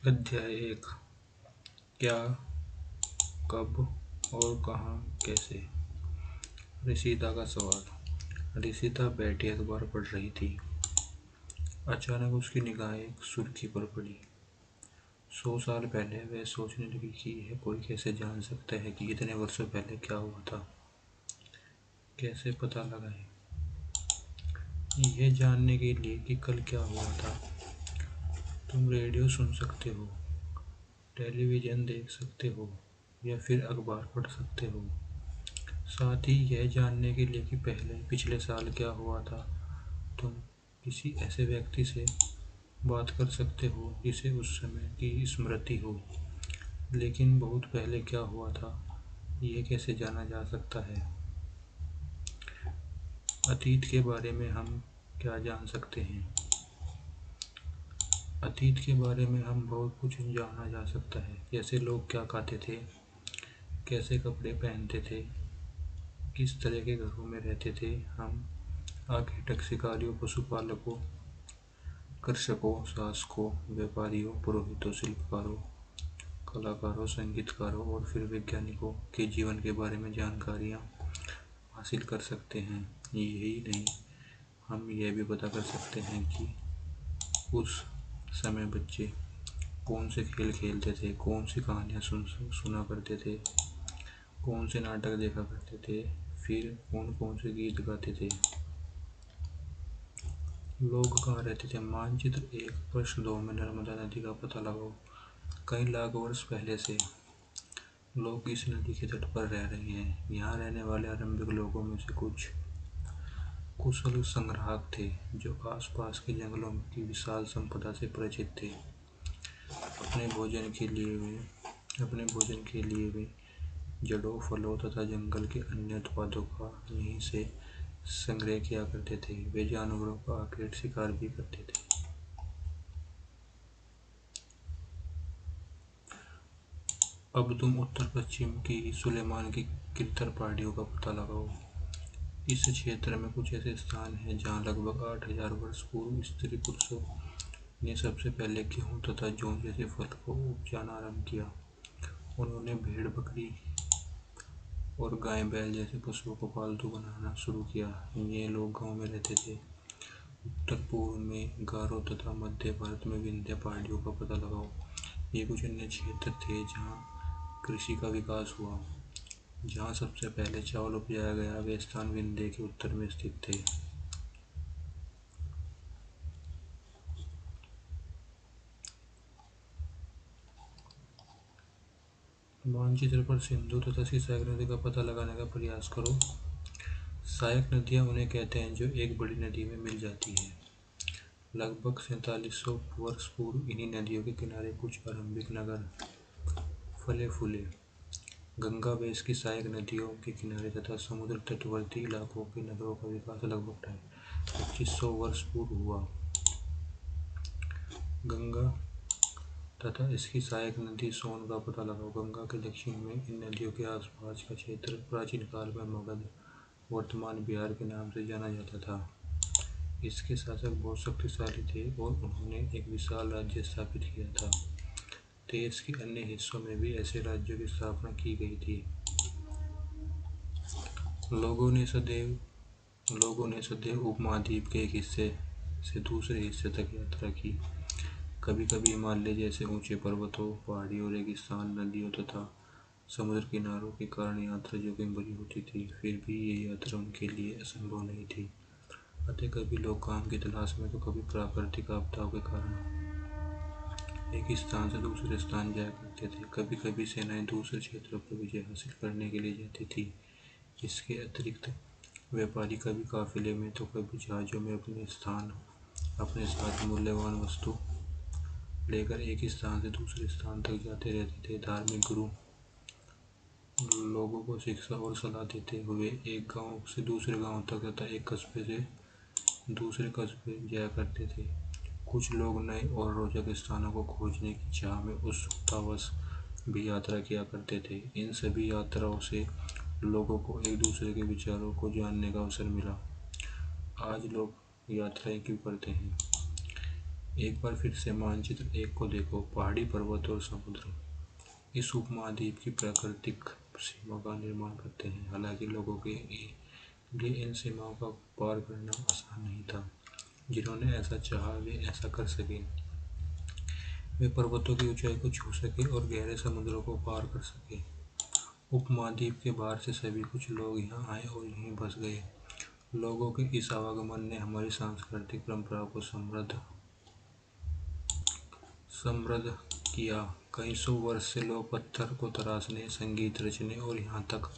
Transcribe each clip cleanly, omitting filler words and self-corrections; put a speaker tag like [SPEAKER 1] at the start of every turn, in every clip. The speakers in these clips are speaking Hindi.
[SPEAKER 1] अध्याय 1। क्या, कब और कहाँ, कैसे। ऋषिता का सवाल। ऋषिता बैठी अखबार पढ़ रही थी। अचानक उसकी निगाहें एक सुर्खी पर पड़ी। 100 साल पहले वह सोचने लगी कि यह कोई कैसे जान सकता है कि इतने वर्षों पहले क्या हुआ था। कैसे पता लगाए, यह जानने के लिए कि कल क्या हुआ था। तुम रेडियो सुन सकते हो, टेलीविज़न देख सकते हो या फिर अखबार पढ़ सकते हो। साथ ही यह जानने के लिए कि पिछले साल क्या हुआ था। तुम किसी ऐसे व्यक्ति से बात कर सकते हो जिसे उस समय की स्मृति हो, लेकिन बहुत पहले क्या हुआ था यह कैसे जाना जा सकता है। अतीत के बारे में हम क्या जान सकते हैं। अतीत के बारे में हम बहुत कुछ जाना जा सकता है, जैसे लोग क्या खाते थे, कैसे कपड़े पहनते थे, किस तरह के घरों में रहते थे। हम आर्किटेक्ट, शिकारियों, पशुपालकों, कृषकों, शासकों, व्यापारियों, पुरोहितों, शिल्पकारों, कलाकारों, संगीतकारों और फिर वैज्ञानिकों के जीवन के बारे में जानकारियाँ हासिल कर सकते हैं। यही नहीं, हम यह भी पता कर सकते हैं कि उस समय बच्चे कौन से खेल खेलते थे, कौन सी कहानियाँ सुना करते थे, कौन से नाटक देखा करते थे, फिर कौन कौन से गीत गाते थे। लोग कहाँ रहते थे। मानचित्र 1। प्रश्न 2 में नर्मदा नदी का पता लगाओ। कई लाख वर्ष पहले से लोग इस नदी के तट पर रह रहे हैं। यहाँ रहने वाले आरंभिक लोगों में से कुछ कुशल संग्राहक थे जो आसपास के जंगलों की विशाल संपदा से परिचित थे। अपने भोजन के लिए वे जड़ों, फलों तथा जंगल के अन्य उत्पादों का यहीं से संग्रह किया करते थे। वे जानवरों का आखेट शिकार भी करते थे। अब तुम उत्तर पश्चिम की सुलेमान की किरतर पहाड़ियों का पता लगाओ। इस क्षेत्र में कुछ ऐसे स्थान हैं जहाँ लगभग 8000 वर्ष पूर्व स्त्री पुरुषों ने सबसे पहले गेहूँ तथा जौ जैसे फल को उपजाना आरंभ किया। उन्होंने भेड़, बकरी और गाय, बैल जैसे पशुओं को पालतू बनाना शुरू किया। ये लोग गांव में रहते थे। उत्तर पूर्व में गारो तथा मध्य भारत में विंध्य पहाड़ियों का पता लगाओ। ये कुछ अन्य क्षेत्र थे जहाँ कृषि का विकास हुआ। जहाँ सबसे पहले चावल उपजाया गया वे स्थान विंध्य के उत्तर में स्थित थे। मानचित्र पर सिंधु तथा इसकी सहायक नदी का पता लगाने का प्रयास करो। सहायक नदियाँ उन्हें कहते हैं जो एक बड़ी नदी में मिल जाती हैं। लगभग 4700 वर्ष पूर्व इन्हीं नदियों के किनारे कुछ आरंभिक नगर फले फूले। गंगा व इसकी सहायक नदियों के किनारे तथा समुद्र तटवर्ती इलाकों के नगरों का विकास लगभग 2500 वर्ष पूर्व हुआ। गंगा तथा इसकी सहायक नदी सोन का पता लगाओ। गंगा के दक्षिण में इन नदियों के आसपास का क्षेत्र प्राचीन काल में मगध, वर्तमान बिहार के नाम से जाना जाता था। इसके शासक बहुत शक्तिशाली थे और उन्होंने एक विशाल राज्य स्थापित किया था। देश के अन्य हिस्सों में भी ऐसे राज्यों की स्थापना की गई थी। लोगों ने सदैव उपमहाद्वीप के एक हिस्से से दूसरे हिस्से तक यात्रा की। कभी कभी हिमालय जैसे ऊंचे पर्वतों, पहाड़ियों, रेगिस्तान, नदियों तथा समुद्र किनारों के कारण यात्रा जोखिम भरी होती थी। फिर भी ये यात्रा उनके लिए असंभव नहीं थी। अतः कभी लोग काम की तलाश में तो कभी प्राकृतिक आपदाओं के कारण एक स्थान से दूसरे स्थान जाया करते थे। कभी कभी सेनाएं दूसरे क्षेत्रों पर विजय हासिल करने के लिए जाती थी। इसके अतिरिक्त व्यापारी कभी काफिले में तो कभी जहाजों में अपने साथ मूल्यवान वस्तु लेकर एक स्थान से दूसरे स्थान तक जाते रहते थे। धार्मिक गुरु लोगों को शिक्षा और सलाह देते हुए एक गांव से दूसरे गांव तक तथा एक कस्बे से दूसरे कस्बे जाया करते थे। कुछ लोग नए और रोचक स्थानों को खोजने की चाह में उत्सुकतावश भी यात्रा किया करते थे। इन सभी यात्राओं से लोगों को एक दूसरे के विचारों को जानने का अवसर मिला। आज लोग यात्राएं क्यों करते हैं? एक बार फिर से मानचित्र एक को देखो, पहाड़ी, पर्वत और समुद्र इस उपमहाद्वीप की प्राकृतिक सीमा का निर्माण करते हैं। हालांकि लोगों के लिए इन सीमाओं का पार करना आसान नहीं था। जिन्होंने ऐसा चाहा वे ऐसा कर सके। वे पर्वतों की ऊंचाई को छू सके और गहरे समुद्रों को पार कर सके। उपमहाद्वीप के बाहर से सभी कुछ लोग यहाँ आए और यहीं बस गए। लोगों के इस आवागमन ने हमारी सांस्कृतिक परंपरा को समृद्ध किया। कई सौ वर्ष से लोग पत्थर को तराशने, संगीत रचने और यहाँ तक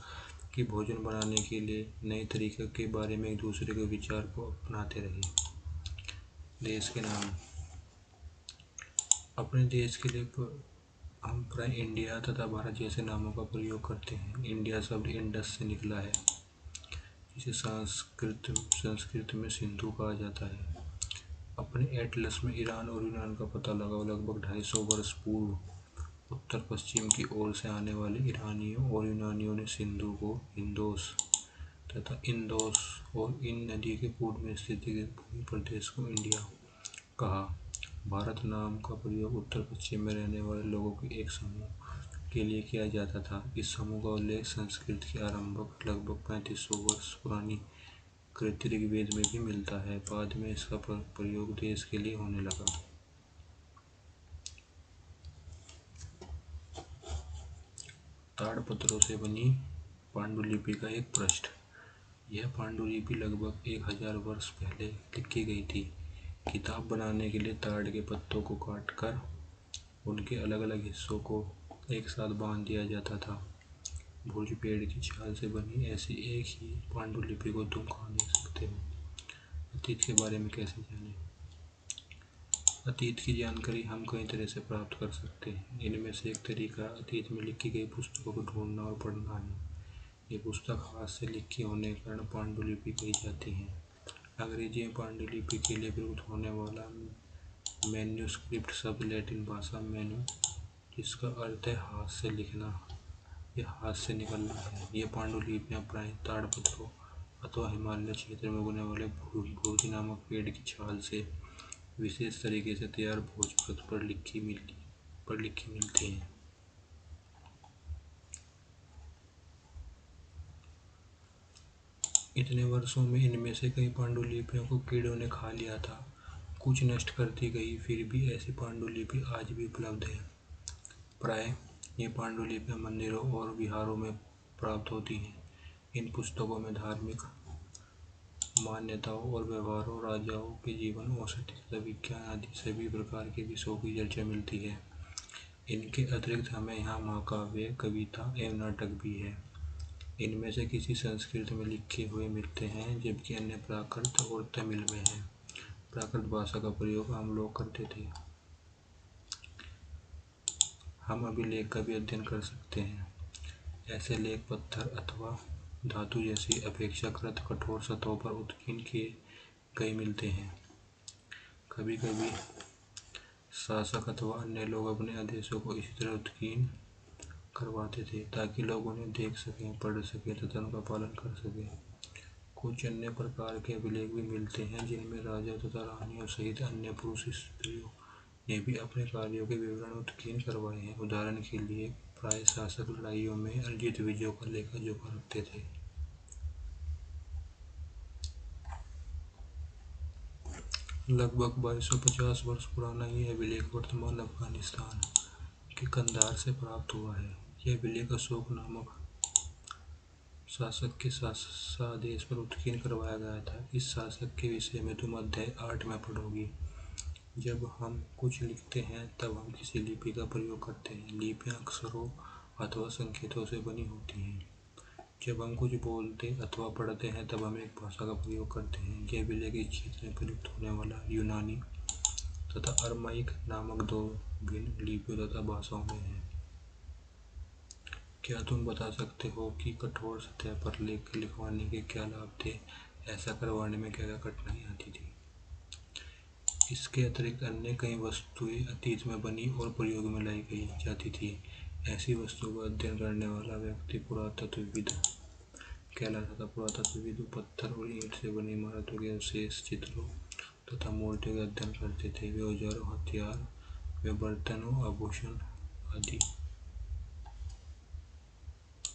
[SPEAKER 1] कि भोजन बनाने के लिए नए तरीके के बारे में एक दूसरे के विचार को अपनाते रहे। देश के नाम। अपने देश के लिए हम प्राय इंडिया तथा भारत जैसे नामों का प्रयोग करते हैं। इंडिया शब्द इंडस से निकला है, जिसे संस्कृत में सिंधु कहा जाता है। अपने एटलस में ईरान और यूनान का पता लगाओ। लगभग 250 वर्ष पूर्व उत्तर पश्चिम की ओर से आने वाले ईरानियों और यूनानियों ने सिंधु को हिंदोस तथा इंदोस और इन नदी के पूर्व में स्थित भूमि प्रदेश को इंडिया कहा। भारत नाम का प्रयोग उत्तर पश्चिम में रहने वाले लोगों के एक समूह के लिए किया जाता था। इस समूह का उल्लेख संस्कृत के आरंभक लगभग 3500 वर्ष पुरानी कृत ऋग्वेद में भी मिलता है। बाद में इसका प्रयोग देश के लिए होने लगा। ताड़पत्रों से बनी पांडुलिपि का एक पृष्ठ। यह पांडुलिपि लगभग 1000 वर्ष पहले लिखी गई थी। किताब बनाने के लिए ताड़ के पत्तों को काटकर उनके अलग अलग हिस्सों को एक साथ बांध दिया जाता था। भुज पेड़ की छाल से बनी ऐसी एक ही पांडुलिपि को तुम कहाँ देख सकते हो। अतीत के बारे में कैसे जानें। अतीत की जानकारी हम कई तरह से प्राप्त कर सकते हैं। इनमें से एक तरीका अतीत में लिखी गई पुस्तकों को ढूंढना और पढ़ना है। ये पुस्तक हाथ से लिखी होने के कारण पांडुलिपि कही जाती है। अंग्रेजी में पांडुलिपि के लिए प्रयुक्त होने वाला मैन्युस्क्रिप्ट शब्द लैटिन भाषा मैनु, जिसका अर्थ है हाथ से लिखना या हाथ से निकलना है। ये पांडुलिपियाँ प्रायः ताड़पत्रों अथवा हिमालय क्षेत्र में उगने वाले भोज नामक पेड़ की छाल से विशेष तरीके से तैयार भोजपत्र पर लिखी मिलती हैं। इतने वर्षों में इनमें से कई पांडुलिपियों को कीड़ों ने खा लिया था। कुछ नष्ट कर दी गई, फिर भी ऐसी पांडुलिपि आज भी उपलब्ध है। प्राय ये पांडुलिपियाँ मंदिरों और विहारों में प्राप्त होती हैं। इन पुस्तकों में धार्मिक मान्यताओं और व्यवहारों, राजाओं के जीवन, औषधि तथा विज्ञान आदि सभी प्रकार के विषयों की चर्चा मिलती है। इनके अतिरिक्त हमें यहाँ महाकाव्य, कविता एवं नाटक भी है। इनमें से किसी संस्कृत में लिखे हुए मिलते हैं, जबकि अन्य प्राकृत और तमिल में है। प्राकृत भाषा का प्रयोग आम लोग करते थे। हम अभिलेख का भी अध्ययन कर सकते हैं। ऐसे लेख पत्थर अथवा धातु जैसी अपेक्षाकृत कठोर सतहों पर उत्कीर्ण किए गए मिलते हैं। कभी कभी शासक अथवा अन्य लोग अपने आदेशों को इसी तरह उत्कीर्ण करवाते थे ताकि लोग उन्हें देख सकें, पढ़ सकें तथा उनका पालन कर सकें। कुछ अन्य प्रकार के अभिलेख भी मिलते हैं जिनमें राजा तथा रानियों सहित अन्य पुरुष स्त्रियों ने भी अपने कार्यों के विवरण उत्कीर्ण करवाए हैं। उदाहरण के लिए प्राय शासक लड़ाइयों में अर्जित विजयों का लेखा जोखा रखते थे। लगभग 2250 वर्ष पुराना यह अभिलेख वर्तमान अफगानिस्तान के कंधार से प्राप्त हुआ है। यह अभिलेख अशोक नामक शासक के आदेश पर उत्कीर्ण करवाया गया था। इस शासक के विषय में तुम अध्याय 8 में पढ़ोगी। जब हम कुछ लिखते हैं तब हम किसी लिपि का प्रयोग करते हैं। लिपियाँ अक्षरों अथवा संकेतों से बनी होती हैं। जब हम कुछ बोलते अथवा पढ़ते हैं तब हम एक भाषा का प्रयोग करते हैं। यह अभिलेख इस क्षेत्र में प्रयुक्त होने वाला यूनानी तथा अरमाइक नामक दो भिन्न लिपियों तथा भाषाओं में है। क्या तुम बता सकते हो कि कठोर सतह पर लेख लिखवाने के क्या लाभ थे? ऐसा करवाने में क्या क्या कठिनाई आती थी? इसके अतिरिक्त अन्य कई वस्तुएं अतीत में बनी और प्रयोग में लाई गई जाती थी। ऐसी वस्तुओं का अध्ययन करने वाला व्यक्ति पुरातत्वविद कहलाता था। पुरातत्वविद पत्थर और ईंट से बनी इमारतों के अवशेष, चित्रों तथा मूर्ति का अध्ययन करते थे। वे औजारों, हथियार, वे बर्तनों, आभूषण आदि